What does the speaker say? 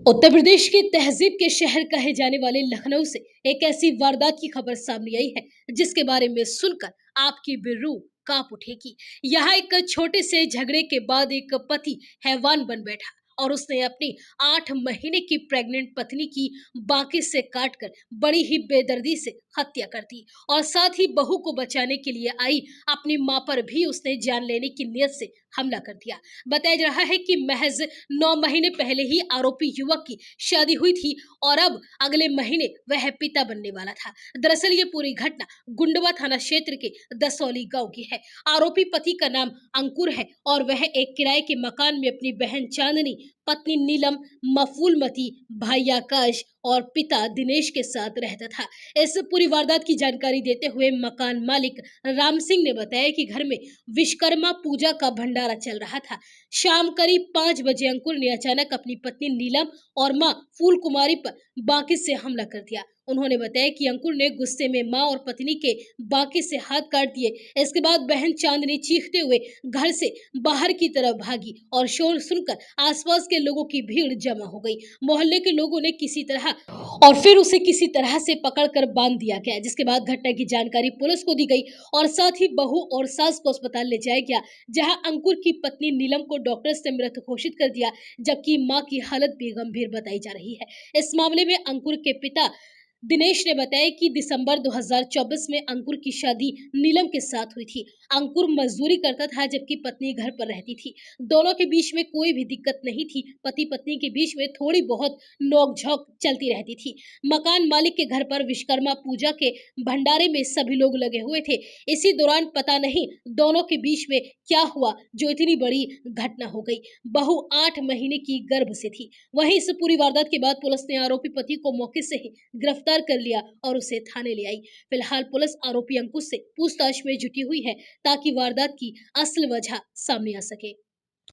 उत्तर प्रदेश की तहजीब के शहर कहे जाने वाले लखनऊ से एक ऐसी वारदात की खबर सामने आई है जिसके बारे में सुनकर आपकी भी रूह कांप उठेगी। यहाँ एक छोटे से झगड़े के बाद एक पति हैवान बन बैठा और उसने अपनी 8 महीने की प्रेग्नेंट पत्नी की बाकी से काटकर बड़ी ही बेदर्दी से हत्या कर दी और साथ ही बहू को बचाने के लिए आई अपनी मां पर भी उसने जान लेने की नीयत से हमला कर दिया। बताया जा रहा है कि महज 9 महीने पहले ही आरोपी युवक की शादी हुई थी और अब अगले महीने वह पिता बनने वाला था। दरअसल ये पूरी घटना गुंडवा थाना क्षेत्र के दसौली गांव की है। आरोपी पति का नाम अंकुर है और वह एक किराए के मकान में अपनी बहन चांदनी, पत्नी नीलम, मफूलमती, भाई आकाश और पिता दिनेश के साथ रहता था। इस पूरी वारदात की जानकारी देते हुए मकान मालिक राम सिंह ने बताया कि घर में विश्वकर्मा पूजा का भंडारा चल रहा था। शाम करीब 5 बजे अंकुर ने अचानक अपनी पत्नी नीलम और मां फूल कुमारी पर बाकी से हमला कर दिया। उन्होंने बताया कि अंकुर ने गुस्से में मां और पत्नी के बाकी से हाथ काट दिए। इसके बाद बहन चांदनी चीखते हुए घर से बाहर की तरफ भागी और शोर सुनकर आसपास के लोगों की भीड़ जमा हो गई। मोहल्ले के लोगों ने किसी तरह और फिर उसे किसी तरह से पकड़कर बांध दिया गया, जिसके बाद घटना की जानकारी पुलिस को दी गई और साथ ही बहू और सास को अस्पताल ले जाया गया, जहां अंकुर की पत्नी नीलम को डॉक्टर से मृत घोषित कर दिया, जबकि मां की हालत भी गंभीर बताई जा रही है। इस मामले में अंकुर के पिता दिनेश ने बताया कि दिसंबर 2024 में अंकुर की शादी नीलम के साथ हुई थी। अंकुर मजदूरी करता था जबकि पत्नी घर पर रहती थी। दोनों के बीच में कोई भी दिक्कत नहीं थी। पति पत्नी के बीच में थोड़ी बहुत नोक-झोंक चलती रहती थी। मकान मालिक के घर पर विश्वकर्मा पूजा के भंडारे में सभी लोग लगे हुए थे। इसी दौरान पता नहीं दोनों के बीच में क्या हुआ जो इतनी बड़ी घटना हो गई। बहू 8 महीने की गर्भ से थी। वहीं इस पूरी वारदात के बाद पुलिस ने आरोपी पति को मौके से ही गिरफ्तार कर लिया और उसे थाने ले आई। फिलहाल पुलिस आरोपी अंकुश से पूछताछ में जुटी हुई है ताकि वारदात की असल वजह सामने आ सके।